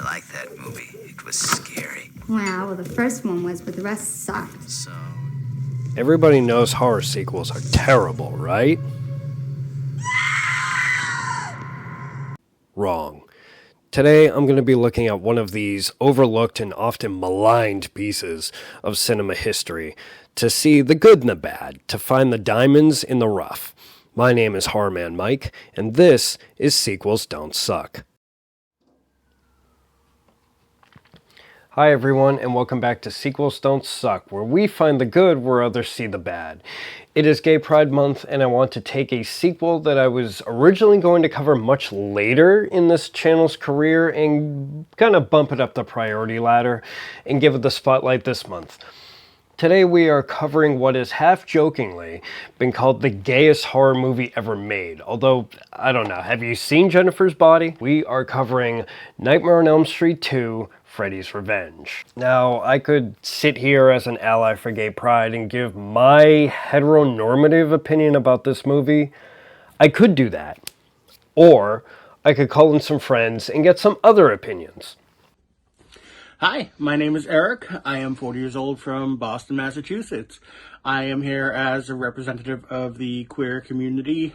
I like that movie. It was scary. Wow, well, the first one was, but the rest sucked. So... Everybody knows horror sequels are terrible, right? Wrong. Today, I'm going to be looking at one of these overlooked and often maligned pieces of cinema history to see the good and the bad, to find the diamonds in the rough. My name is Horrorman Mike, and this is Sequels Don't Suck. Hi everyone, and welcome back to Sequels Don't Suck, where we find the good where others see the bad. It is Gay Pride Month, and I want to take a sequel that I was originally going to cover much later in this channel's career and kind of bump it up the priority ladder and give it the spotlight this month. Today we are covering what is half-jokingly been called the gayest horror movie ever made. Although, I don't know, have you seen Jennifer's Body? We are covering Nightmare on Elm Street 2, Freddy's Revenge. Now, I could sit here as an ally for gay pride and give my heteronormative opinion about this movie. I could do that. Or I could call in some friends and get some other opinions. Hi, my name is Eric. I am 40 years old from Boston, Massachusetts. I am here as a representative of the queer community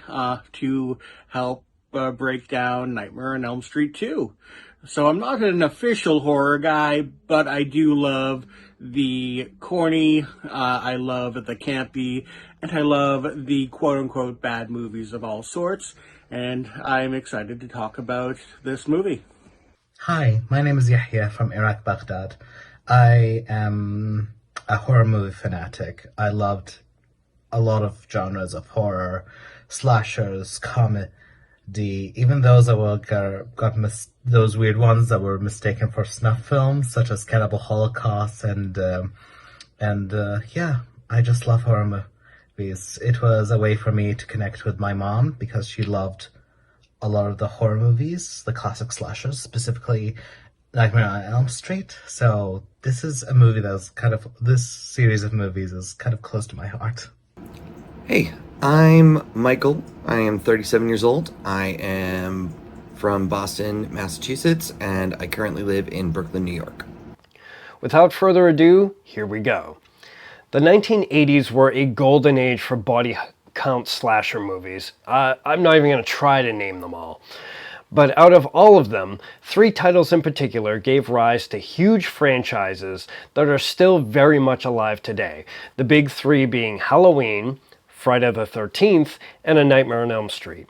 to help break down Nightmare on Elm Street 2. So I'm not an official horror guy, but I do love the corny, I love the campy, and I love the quote-unquote bad movies of all sorts. And I'm excited to talk about this movie. Hi, my name is Yahya from Iraq, Baghdad. I am a horror movie fanatic. I loved a lot of genres of horror, slashers, comedy, even those that those weird ones that were mistaken for snuff films, such as Cannibal Holocaust, and yeah, I just love horror movies. It was a way for me to connect with my mom because she loved a lot of the horror movies, the classic slashers, specifically Nightmare on Elm Street. So this is a movie this series of movies is kind of close to my heart. Hey, I'm Michael. I am 37 years old. I am from Boston, Massachusetts, and I currently live in Brooklyn, New York. Without further ado, here we go. The 1980s were a golden age for body count slasher movies. I'm not even going to try to name them all. But out of all of them, 3 titles in particular gave rise to huge franchises that are still very much alive today. The big 3 being Halloween, Friday the 13th, and A Nightmare on Elm Street.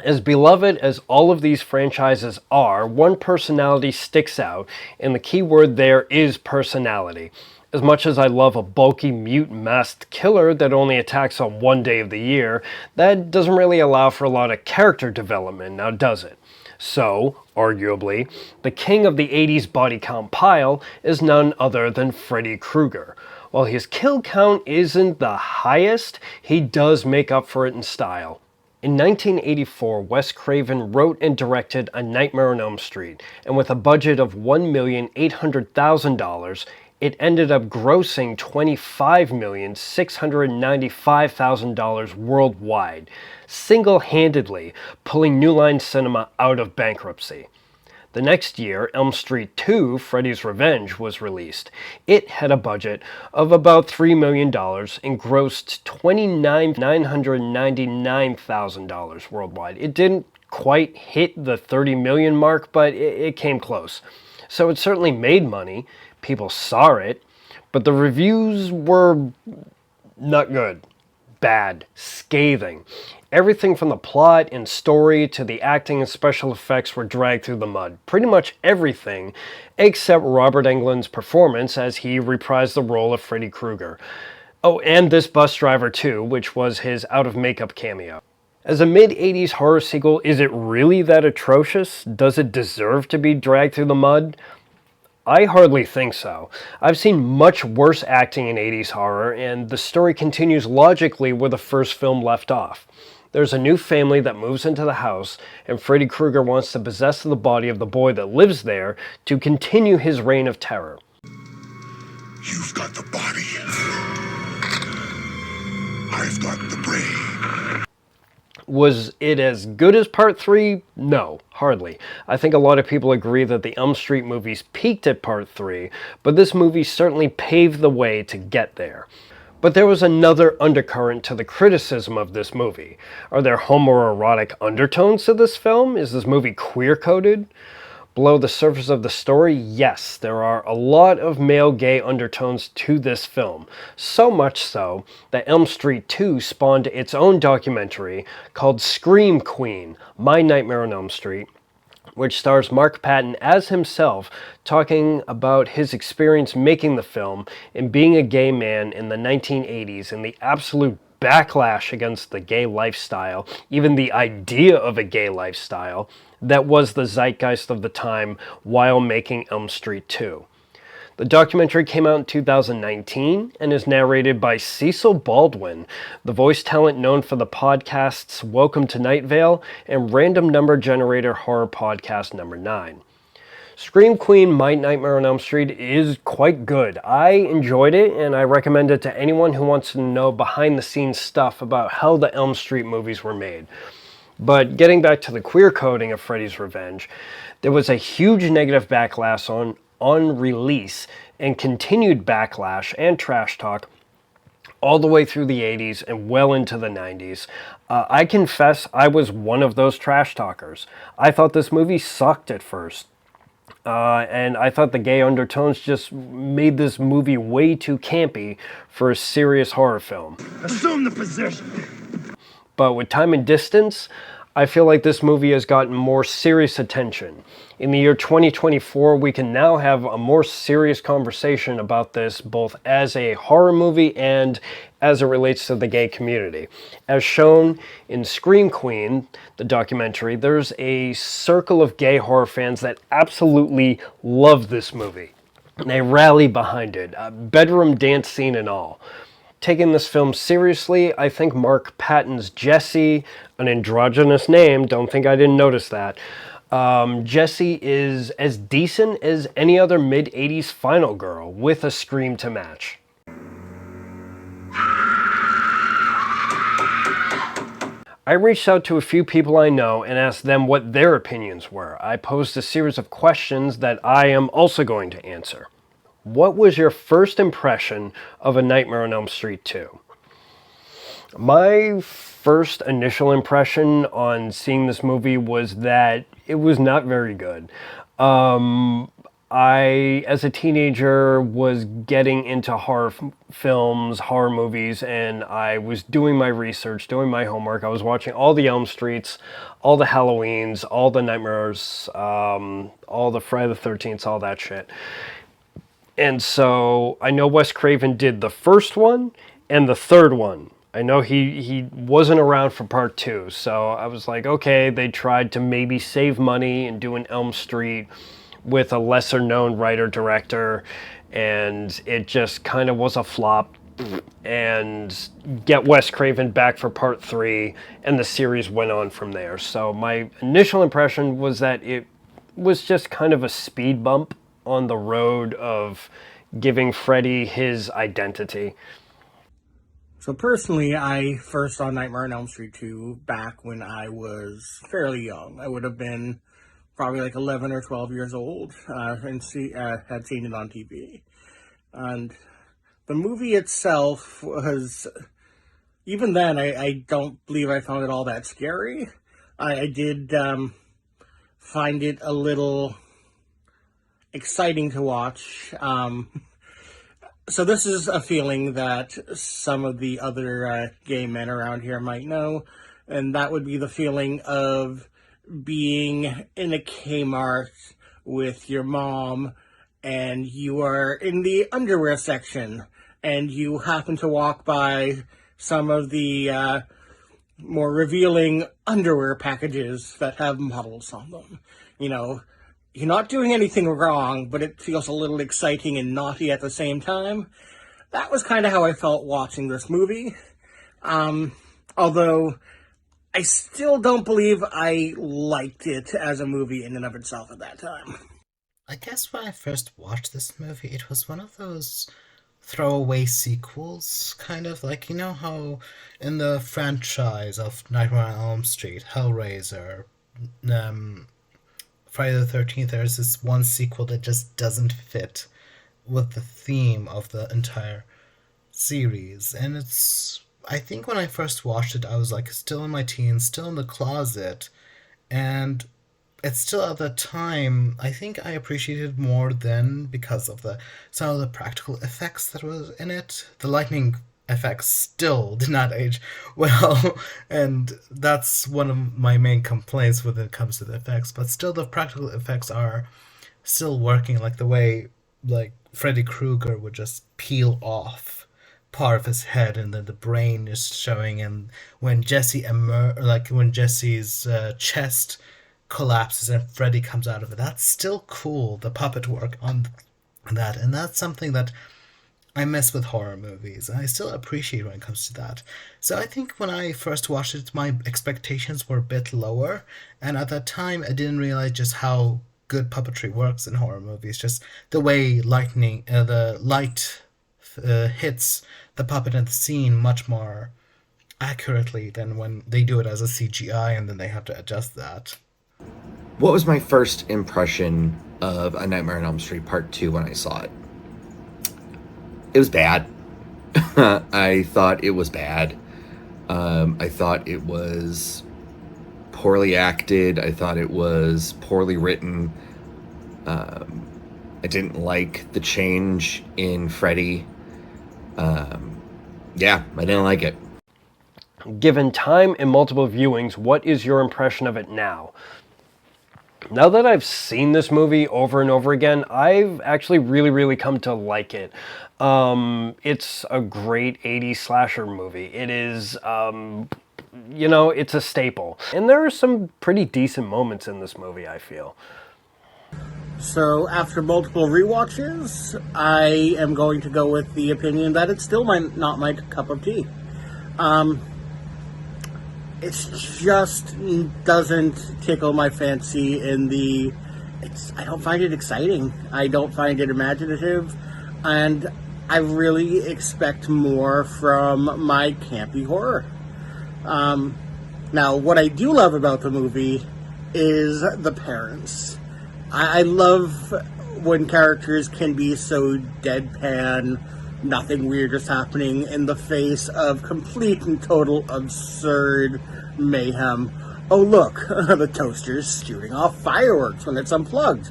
As beloved as all of these franchises are, one personality sticks out, and the key word there is personality. As much as I love a bulky, mute-masked killer that only attacks on one day of the year, that doesn't really allow for a lot of character development, now does it? So, arguably, the king of the 80s body count pile is none other than Freddy Krueger. While his kill count isn't the highest, he does make up for it in style. In 1984, Wes Craven wrote and directed A Nightmare on Elm Street, and with a budget of $1,800,000, it ended up grossing $25,695,000 worldwide, single-handedly pulling New Line Cinema out of bankruptcy. The next year, Elm Street 2, Freddy's Revenge, was released. It had a budget of about $3 million and grossed $29,999,000 worldwide. It didn't quite hit the $30 million mark, but it came close. So it certainly made money. People saw it, but the reviews were not good, bad, scathing. Everything from the plot and story to the acting and special effects were dragged through the mud. Pretty much everything except Robert Englund's performance as he reprised the role of Freddy Krueger. Oh, and this bus driver too, which was his out-of-makeup cameo. As a mid-80s horror sequel, is it really that atrocious? Does it deserve to be dragged through the mud? I hardly think so. I've seen much worse acting in 80s horror, and the story continues logically where the first film left off. There's a new family that moves into the house, and Freddy Krueger wants to possess the body of the boy that lives there to continue his reign of terror. You've got the body. I've got the brain. Was it as good as Part 3? No, hardly. I think a lot of people agree that the Elm Street movies peaked at Part 3, but this movie certainly paved the way to get there. But there was another undercurrent to the criticism of this movie. Are there homoerotic undertones to this film? Is this movie queer-coded? Below the surface of the story, yes, there are a lot of male gay undertones to this film. So much so that Elm Street 2 spawned its own documentary called Scream Queen, My Nightmare on Elm Street, which stars Mark Patton as himself, talking about his experience making the film and being a gay man in the 1980s and the absolute backlash against the gay lifestyle, even the idea of a gay lifestyle, that was the zeitgeist of the time while making Elm Street 2. The documentary came out in 2019 and is narrated by Cecil Baldwin, the voice talent known for the podcasts Welcome to Night Vale and Random Number Generator Horror Podcast number 9. Scream Queen, My Nightmare on Elm Street is quite good. I enjoyed it, and I recommend it to anyone who wants to know behind-the-scenes stuff about how the Elm Street movies were made. But getting back to the queer coding of Freddy's Revenge, there was a huge negative backlash on release and continued backlash and trash talk all the way through the 80s and well into the 90s. I confess I was one of those trash talkers. I thought this movie sucked at first. And I thought the gay undertones just made this movie way too campy for a serious horror film. Assume the position. But with time and distance, I feel like this movie has gotten more serious attention. In the year 2024, we can now have a more serious conversation about this, both as a horror movie and as it relates to the gay community. As shown in Scream Queen, the documentary, there's a circle of gay horror fans that absolutely love this movie. They rally behind it, bedroom dance scene and all. Taking this film seriously, I think Mark Patton's Jesse, an androgynous name, don't think I didn't notice that, Jesse is as decent as any other mid-80s final girl, with a scream to match. I reached out to a few people I know and asked them what their opinions were. I posed a series of questions that I am also going to answer. What was your first impression of A Nightmare on Elm Street 2? My first initial impression on seeing this movie was that it was not very good. I, as a teenager, was getting into horror films, horror movies, and I was doing my research, doing my homework. I was watching all the Elm Streets, all the Halloweens, all the Nightmares, all the Friday the 13th, all that shit. And so I know Wes Craven did the first one and the third one. I know he wasn't around for part 2, so I was like, okay, they tried to maybe save money and do an Elm Street with a lesser known writer-director, and it just kind of was a flop. And get Wes Craven back for part 3, and the series went on from there. So my initial impression was that it was just kind of a speed bump on the road of giving Freddy his identity. So personally, I first saw Nightmare on Elm Street 2 back when I was fairly young. I would have been probably like 11 or 12 years old, and had seen it on TV. And the movie itself was, even then, I don't believe I found it all that scary. I did find it a little exciting to watch. So this is a feeling that some of the other gay men around here might know, and that would be the feeling of being in a Kmart with your mom, and you are in the underwear section, and you happen to walk by some of the more revealing underwear packages that have models on them. You know, you're not doing anything wrong, but it feels a little exciting and naughty at the same time. That was kind of how I felt watching this movie. Although I still don't believe I liked it as a movie in and of itself at that time. I guess when I first watched this movie, it was one of those throwaway sequels, kind of like, you know how in the franchise of Nightmare on Elm Street, Hellraiser, um, Friday the 13th, there's this one sequel that just doesn't fit with the theme of the entire series. And I think when I first watched it, I was like still in my teens, still in the closet, and it's still at the time I think I appreciated more then because of the some of the practical effects that was in it. The lightning effects still did not age well, and that's one of my main complaints when it comes to the effects. But still, the practical effects are still working, like the way like Freddy Krueger would just peel off part of his head and then the brain is showing, and when when Jesse's chest collapses and Freddy comes out of it. That's still cool, the puppet work on that. And that's something that I miss with horror movies. And I still appreciate when it comes to that. So I think when I first watched it, my expectations were a bit lower. And at that time, I didn't realize just how good puppetry works in horror movies. Just the way the light hits the puppet in the scene much more accurately than when they do it as a CGI and then they have to adjust that. What was my first impression of A Nightmare on Elm Street Part 2 when I saw it? It was bad. I thought it was bad. I thought it was poorly acted. I thought it was poorly written. I didn't like the change in Freddy. Yeah, I didn't like it. Given time and multiple viewings, what is your impression of it now? Now that I've seen this movie over and over again, I've actually really come to like it. It's a great 80s slasher movie. It is, it's a staple. And there are some pretty decent moments in this movie, I feel. So after multiple rewatches, I am going to go with the opinion that it's still not my cup of tea. It just doesn't tickle my fancy I don't find it exciting. I don't find it imaginative. And I really expect more from my campy horror. Now, what I do love about the movie is the parents. I love when characters can be so deadpan, nothing weird is happening in the face of complete and total absurd mayhem. Oh look, the toaster's shooting off fireworks when it's unplugged.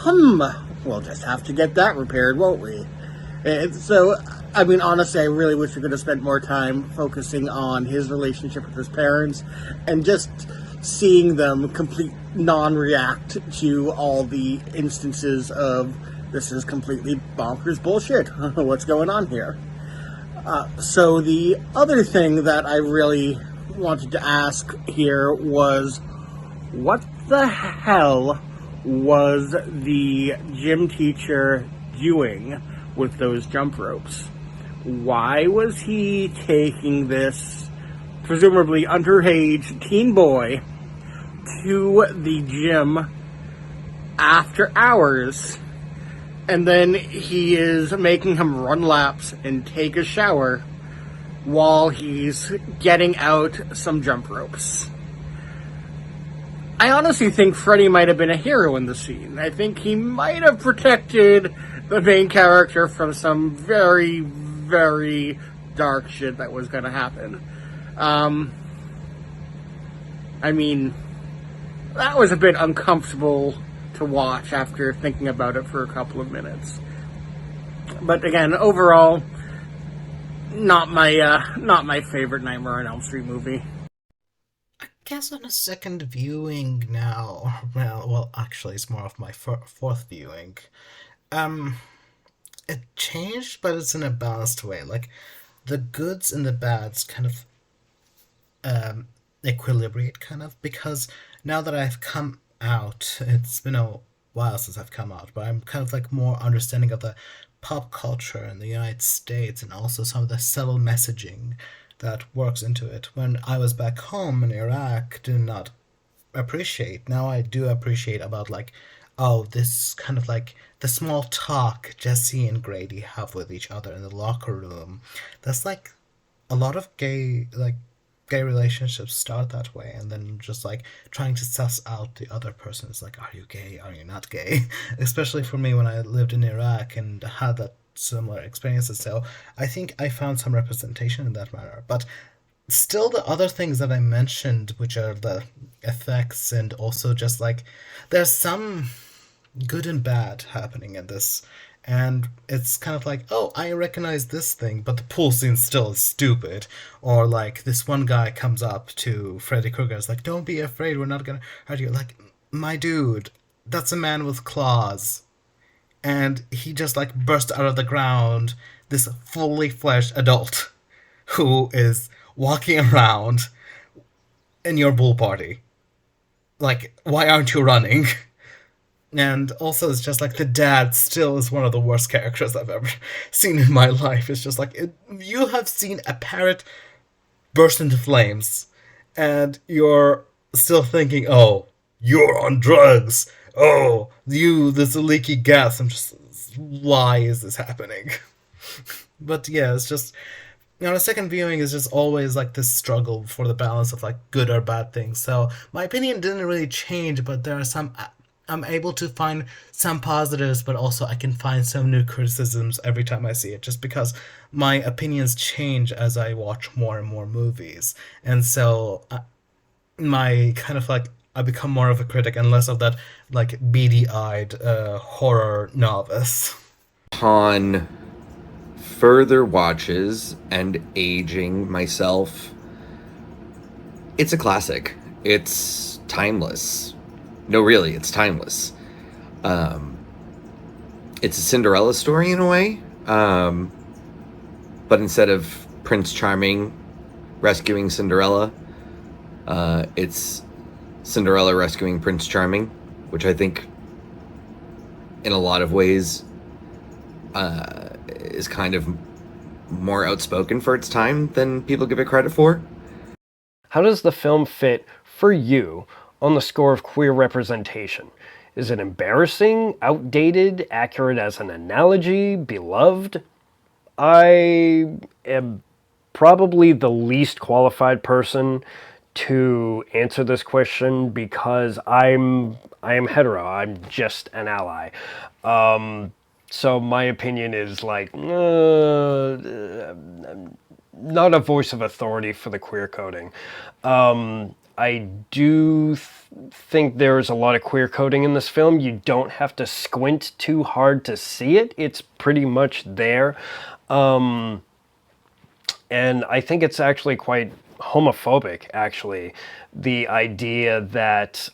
We'll just have to get that repaired, won't we? So, I mean, honestly, I really wish we could have spent more time focusing on his relationship with his parents and just seeing them complete non-react to all the instances of this is completely bonkers bullshit. What's going on here? So the other thing that I really wanted to ask here was, what the hell was the gym teacher doing with those jump ropes? Why was he taking this presumably underage teen boy to the gym after hours, and then he is making him run laps and take a shower while he's getting out some jump ropes? I honestly think Freddy might have been a hero in the scene. I think he might have protected the main character from some very, very dark shit that was going to happen. I mean, that was a bit uncomfortable to watch after thinking about it for a couple of minutes. But again, overall, not my favorite Nightmare on Elm Street movie. I guess on a second viewing now, well, actually, it's more of my fourth viewing. It changed, but it's in a balanced way. Like, the goods and the bads kind of equilibrate, kind of, because now that I've come out, it's been a while since I've come out, but I'm kind of like more understanding of the pop culture in the United States and also some of the subtle messaging that works into it. When I was back home in Iraq, did not appreciate. Now I do appreciate about like oh, this kind of like the small talk Jesse and Grady have with each other in the locker room. That's like a lot of gay relationships start that way, and then just like trying to suss out the other person. It's like, are you gay? Are you not gay? Especially for me when I lived in Iraq and had that similar experiences. So I think I found some representation in that manner. But still, the other things that I mentioned, which are the effects and also just like there's some good and bad happening in this. And it's kind of like, oh, I recognize this thing, but the pool scene still is stupid. Or like this one guy comes up to Freddy Krueger, is like, don't be afraid, we're not gonna hurt you. Like, my dude, that's a man with claws. And he just like burst out of the ground, this fully fleshed adult who is walking around in your pool party. Like, why aren't you running? And also, it's just like the dad still is one of the worst characters I've ever seen in my life. It's just like, you have seen a parrot burst into flames, and you're still thinking, oh, you're on drugs. Oh, this leaky gas. I'm just, why is this happening? But yeah, it's just, a second viewing is just always like this struggle for the balance of like good or bad things. So my opinion didn't really change, but there are some, I'm able to find some positives, but also I can find some new criticisms every time I see it, just because my opinions change as I watch more and more movies. And so my kind of like, I become more of a critic and less of that like beady-eyed horror novice. Upon further watches and aging myself, it's a classic. It's timeless. No, really, it's timeless. It's a Cinderella story in a way, but instead of Prince Charming rescuing Cinderella, it's Cinderella rescuing Prince Charming, which I think in a lot of ways is kind of more outspoken for its time than people give it credit for. How does the film fit for you on the score of queer representation? Is it embarrassing, outdated, accurate as an analogy, beloved? I am probably the least qualified person to answer this question because I am hetero. I'm just an ally. So my opinion is like not a voice of authority for the queer coding. I do think there's a lot of queer coding in this film. You don't have to squint too hard to see it. It's pretty much there. And I think it's actually quite homophobic, actually. The idea that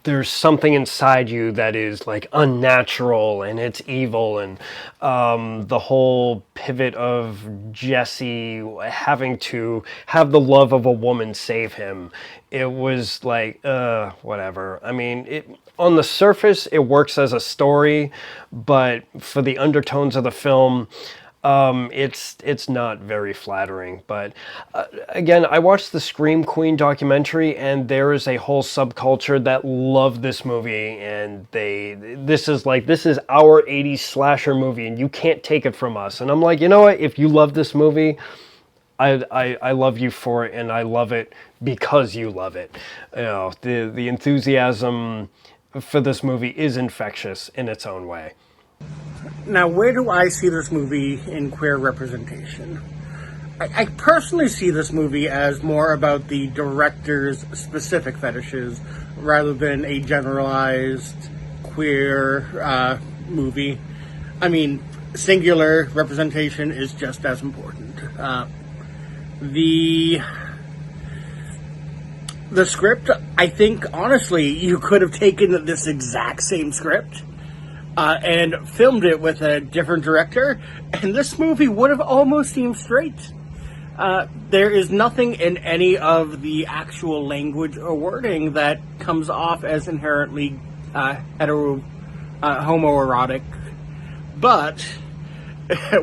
there's something inside you that is like unnatural and it's evil, and the whole pivot of Jesse having to have the love of a woman save him. It was like, whatever. I mean, on the surface, it works as a story, but for the undertones of the film, it's not very flattering. But again, I watched the Scream Queen documentary, and there is a whole subculture that love this movie, and this is our 80s slasher movie, and you can't take it from us. And I'm like, you know what? If you love this movie, I love you for it, and I love it because you love it. You know, the enthusiasm for this movie is infectious in its own way. Now, where do I see this movie in queer representation? I personally see this movie as more about the director's specific fetishes rather than a generalized queer movie. I mean, singular representation is just as important. The script, I think, honestly, you could have taken this exact same script and filmed it with a different director, and this movie would have almost seemed straight. There is nothing in any of the actual language or wording that comes off as inherently homoerotic, but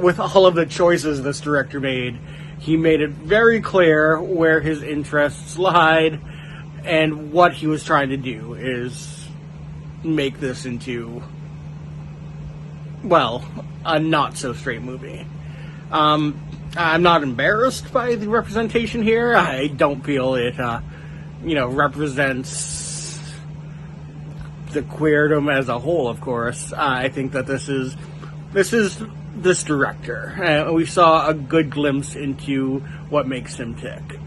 with all of the choices this director made, he made it very clear where his interests lied, and what he was trying to do is make this into, well, a not-so-straight movie. I'm not embarrassed by the representation here. I don't feel it, represents the queerdom as a whole, of course. I think that this is this director. We saw a good glimpse into what makes him tick.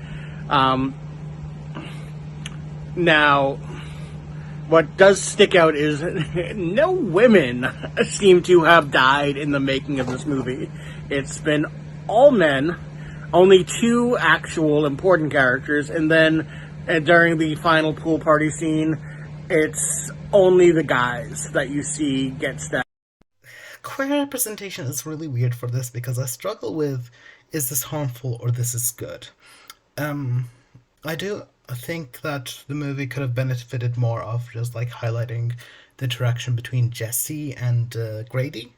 Now, what does stick out is no women seem to have died in the making of this movie. It's been all men, only 2 actual important characters, and then during the final pool party scene, it's only the guys that you see get stabbed. Queer representation is really weird for this because I struggle with, is this harmful or this is good? I do think that the movie could have benefited more of just like highlighting the interaction between Jesse and Grady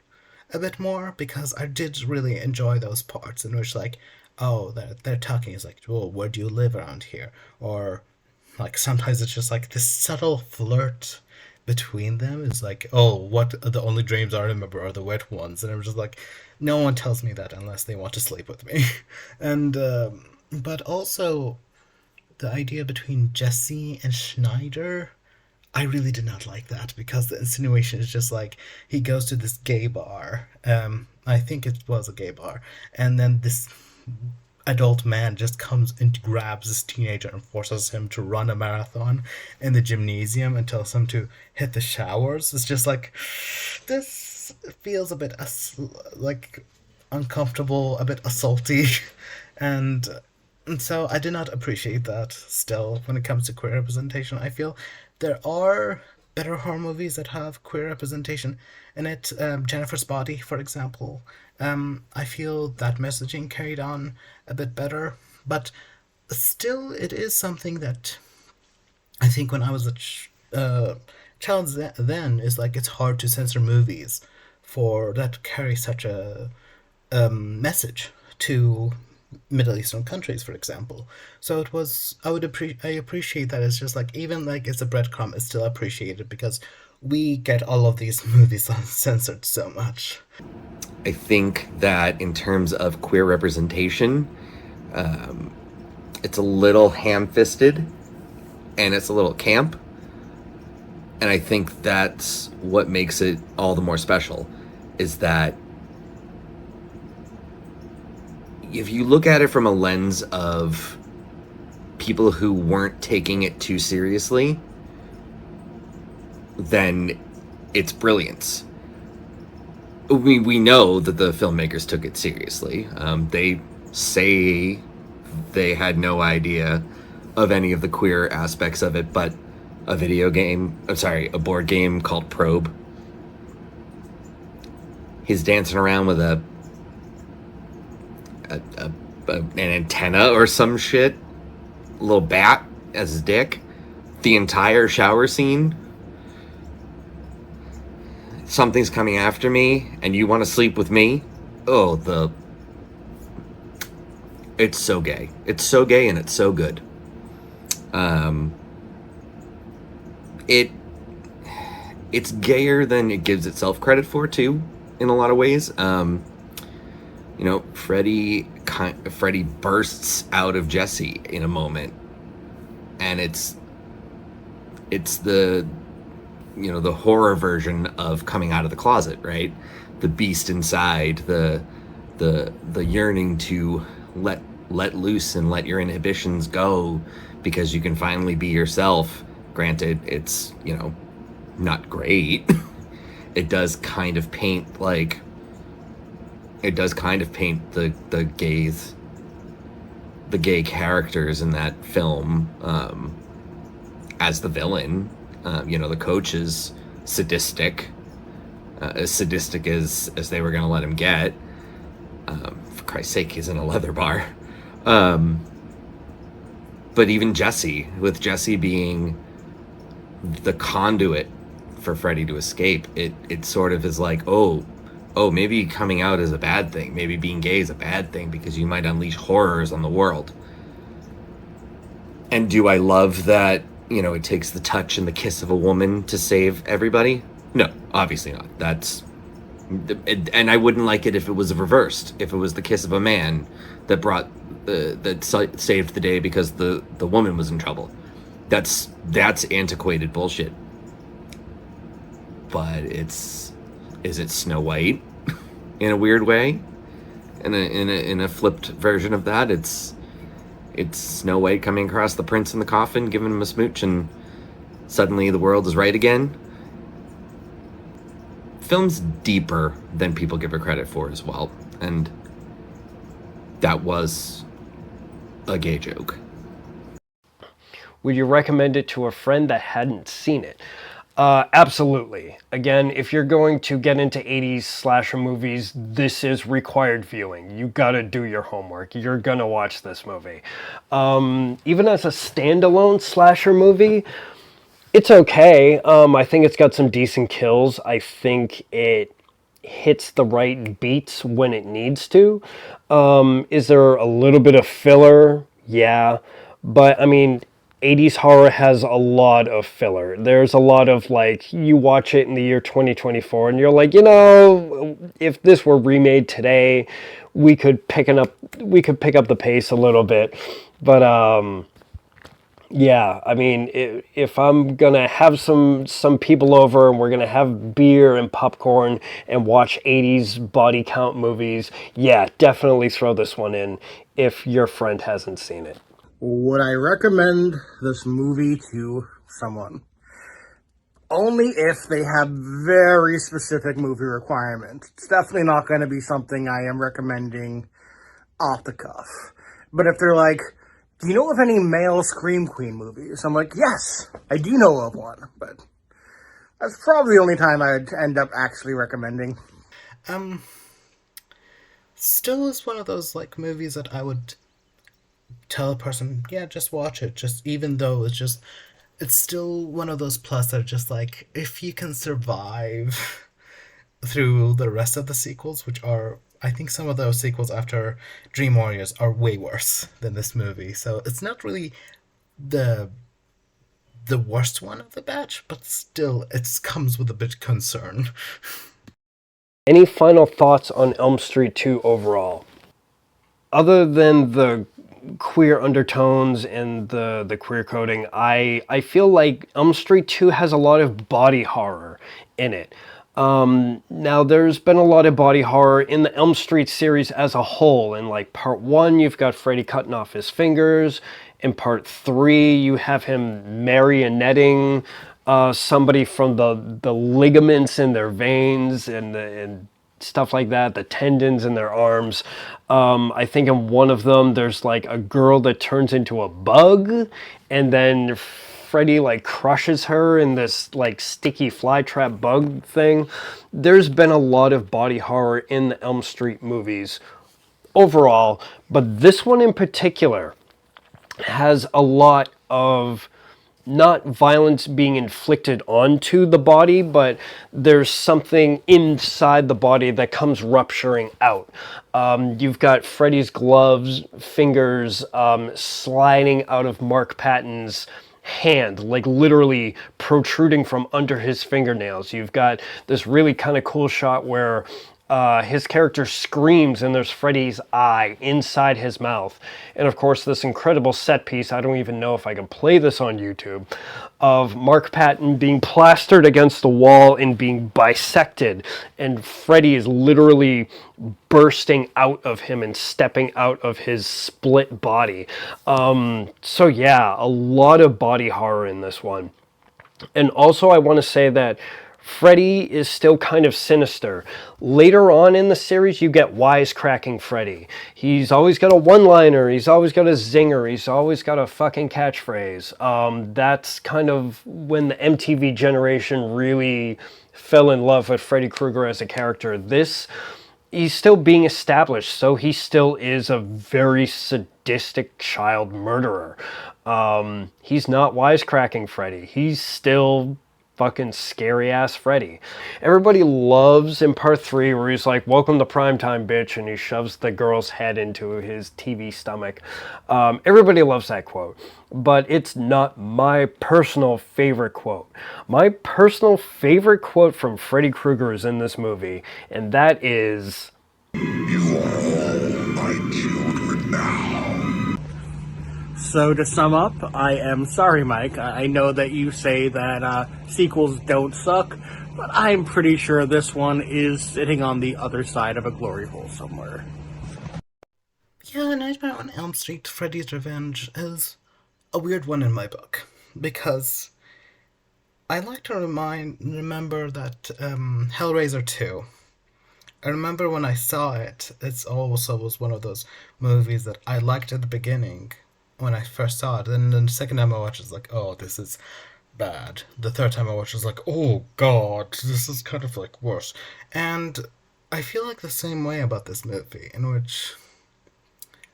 a bit more, because I did really enjoy those parts in which like, oh, they're talking, it's like, well, where do you live around here? Or like sometimes it's just like this subtle flirt between them is like, oh, what the only dreams I remember are the wet ones, and I'm just like, no one tells me that unless they want to sleep with me. And but also the idea between Jesse and Schneider, I really did not like that, because the insinuation is just like, he goes to this gay bar, I think it was a gay bar, and then this adult man just comes and grabs this teenager and forces him to run a marathon in the gymnasium and tells him to hit the showers. It's just like, this feels a bit like uncomfortable, a bit assaulty, and so I did not appreciate that. Still, when it comes to queer representation, I feel there are better horror movies that have queer representation in it. Jennifer's Body, for example. I feel that messaging carried on a bit better, but still, it is something that I think when I was a child then is like, it's hard to censor movies for that carry such a message to Middle Eastern countries, for example. So it was, I appreciate that. It's just like, even like it's a breadcrumb, it's still appreciated because we get all of these movies censored so much. I think that in terms of queer representation, it's a little ham-fisted and it's a little camp. And I think that's what makes it all the more special, is that if you look at it from a lens of people who weren't taking it too seriously, then it's brilliance. We know that the filmmakers took it seriously. They say they had no idea of any of the queer aspects of it, but a board game called Probe. He's dancing around with an antenna or some shit, a little bat as his dick. The entire shower scene. Something's coming after me, and you want to sleep with me? Oh, it's so gay. It's so gay, and it's so good. It's gayer than it gives itself credit for, too, in a lot of ways. Freddy bursts out of Jesse in a moment, and it's the horror version of coming out of the closet, right? The beast inside, the yearning to let loose and let your inhibitions go because you can finally be yourself. Granted, it's, not great. It does kind of paint the gay characters in that film as the villain. The coach is sadistic, as sadistic as they were going to let him get. For Christ's sake, he's in a leather bar. But even Jesse, with Jesse being the conduit for Freddy to escape, it sort of is like, oh, maybe coming out is a bad thing. Maybe being gay is a bad thing because you might unleash horrors on the world. And do I love that it takes the touch and the kiss of a woman to save everybody. No, obviously not. And I wouldn't like it if it was reversed. If it was the kiss of a man that saved the day because the woman was in trouble. That's antiquated bullshit. But is it Snow White in a weird way? In a flipped version of that, it's Snow White coming across the prince in the coffin, giving him a smooch, and suddenly the world is right again. Film's deeper than people give it credit for as well, and that was a gay joke. Would you recommend it to a friend that hadn't seen it? Absolutely. Again, if you're going to get into 80s slasher movies, this is required viewing. You gotta do your homework. You're gonna watch this movie. Even as a standalone slasher movie, it's okay. I think it's got some decent kills. I think it hits the right beats when it needs to. Is there a little bit of filler? Yeah. But, I mean, 80s horror has a lot of filler. There's a lot of, you watch it in the year 2024 and you're like, if this were remade today, we could pick up the pace a little bit. But, yeah, I mean, if I'm gonna have some people over and we're gonna have beer and popcorn and watch 80s body count movies, yeah, definitely throw this one in if your friend hasn't seen it. Would I recommend this movie to someone? Only if they have very specific movie requirements. It's definitely not going to be something I am recommending off the cuff. But if they're like, do you know of any male Scream Queen movies? I'm like, yes, I do know of one. But that's probably the only time I'd end up actually recommending. Still is one of those, movies that I would tell a person, yeah, just watch it. Just even though it's still one of those plus that are just if you can survive through the rest of the sequels, which are, I think some of those sequels after Dream Warriors are way worse than this movie. So it's not really the worst one of the batch, but still it comes with a bit of concern. Any final thoughts on Elm Street 2 overall? Other than the queer undertones and the queer coding, I feel like Elm Street 2 has a lot of body horror in it. Now there's been a lot of body horror in the Elm Street series as a whole. In part 1, you've got Freddy cutting off his fingers. In part 3, you have him marionetting somebody from the ligaments in their veins and stuff like that, the tendons in their arms. I think in one of them, there's a girl that turns into a bug, and then Freddy crushes her in this sticky flytrap bug thing. There's been a lot of body horror in the Elm Street movies overall, but this one in particular has a lot of not violence being inflicted onto the body, but there's something inside the body that comes rupturing out. You've got Freddy's gloves, fingers sliding out of Mark Patton's hand, literally protruding from under his fingernails. You've got this really kind of cool shot where his character screams and there's Freddy's eye inside his mouth. And of course this incredible set piece, I don't even know if I can play this on YouTube, of Mark Patton being plastered against the wall and being bisected, and Freddy is literally bursting out of him and stepping out of his split body. So yeah, a lot of body horror in this one. And also I want to say that Freddy is still kind of sinister. Later on in the series, you get wisecracking Freddy. He's always got a one-liner, he's always got a zinger, he's always got a fucking catchphrase. That's kind of when the MTV generation really fell in love with Freddy Krueger as a character. He's still being established, so he still is a very sadistic child murderer. He's not wisecracking Freddy. He's still fucking scary ass Freddy. Everybody loves in part 3 where he's like, welcome to primetime, bitch, and he shoves the girl's head into his TV stomach. Everybody loves that quote, but it's not my personal favorite quote. My personal favorite quote from Freddy Krueger is in this movie, and that is, You are all my children now. So to sum up, I am sorry, Mike. I know that you say that sequels don't suck, but I'm pretty sure this one is sitting on the other side of a glory hole somewhere. Yeah, Nightmare on Elm Street, Freddy's Revenge is a weird one in my book, because I like to remember that Hellraiser 2, I remember when I saw it, it also was one of those movies that I liked at the beginning when I first saw it. And then the second time I watched it, was like, oh, this is bad. The third time I watched it, was like, oh god, this is kind of like worse. And I feel like the same way about this movie, in which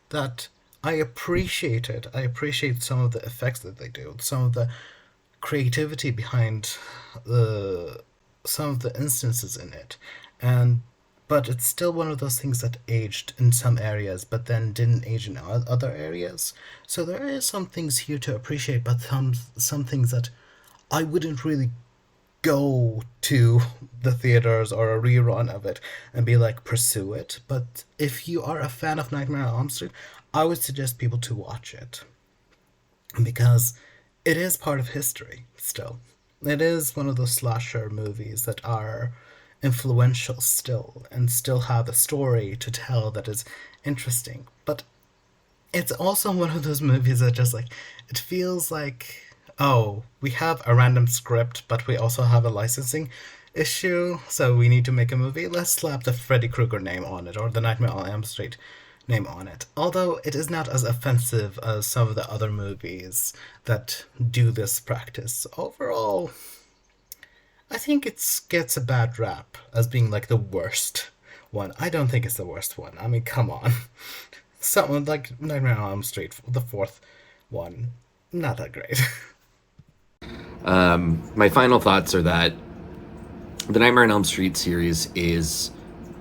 that I appreciate some of the effects that they do, some of the creativity behind some of the instances in it, but it's still one of those things that aged in some areas, but then didn't age in other areas. So there is some things here to appreciate, but some things that I wouldn't really go to the theaters or a rerun of it and be like, pursue it. But if you are a fan of Nightmare on Elm Street, I would suggest people to watch it, because it is part of history still. It is one of those slasher movies that are influential still, and still have a story to tell that is interesting. But it's also one of those movies that just like, it feels like, oh, we have a random script, but we also have a licensing issue, so we need to make a movie. Let's slap the Freddy Krueger name on it, or the Nightmare on Elm Street name on it. Although it is not as offensive as some of the other movies that do this practice. Overall, I think it gets a bad rap as being like the worst one. I don't think it's the worst one. I mean, come on. Someone like Nightmare on Elm Street, the fourth one, not that great. My final thoughts are that the Nightmare on Elm Street series is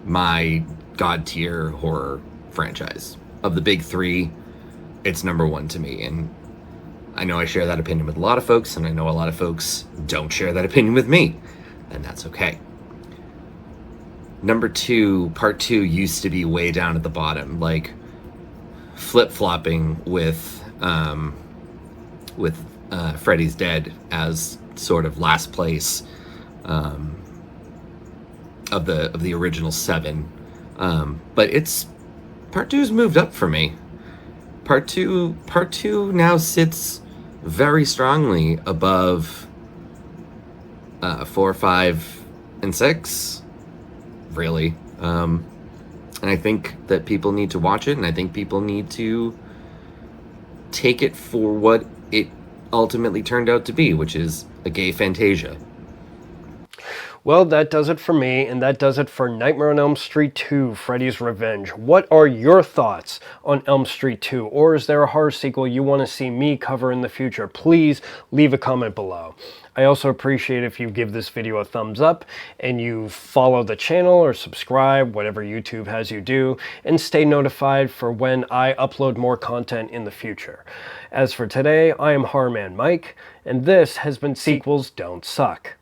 my god tier horror franchise. Of the big three, it's number one to me, and I know I share that opinion with a lot of folks, and I know a lot of folks don't share that opinion with me, and that's okay. Number two, part two used to be way down at the bottom, like flip-flopping with Freddy's Dead as sort of last place of the original 7. But it's part 2's moved up for me. Part two now sits very strongly above 4, 5, and 6, really. And I think that people need to watch it, and I think people need to take it for what it ultimately turned out to be, which is a gay fantasia. Well, that does it for me, and that does it for Nightmare on Elm Street 2, Freddy's Revenge. What are your thoughts on Elm Street 2? Or is there a horror sequel you want to see me cover in the future? Please leave a comment below. I also appreciate if you give this video a thumbs up, and you follow the channel or subscribe, whatever YouTube has you do, and stay notified for when I upload more content in the future. As for today, I am Horrorman Mike, and this has been Sequels Don't Suck.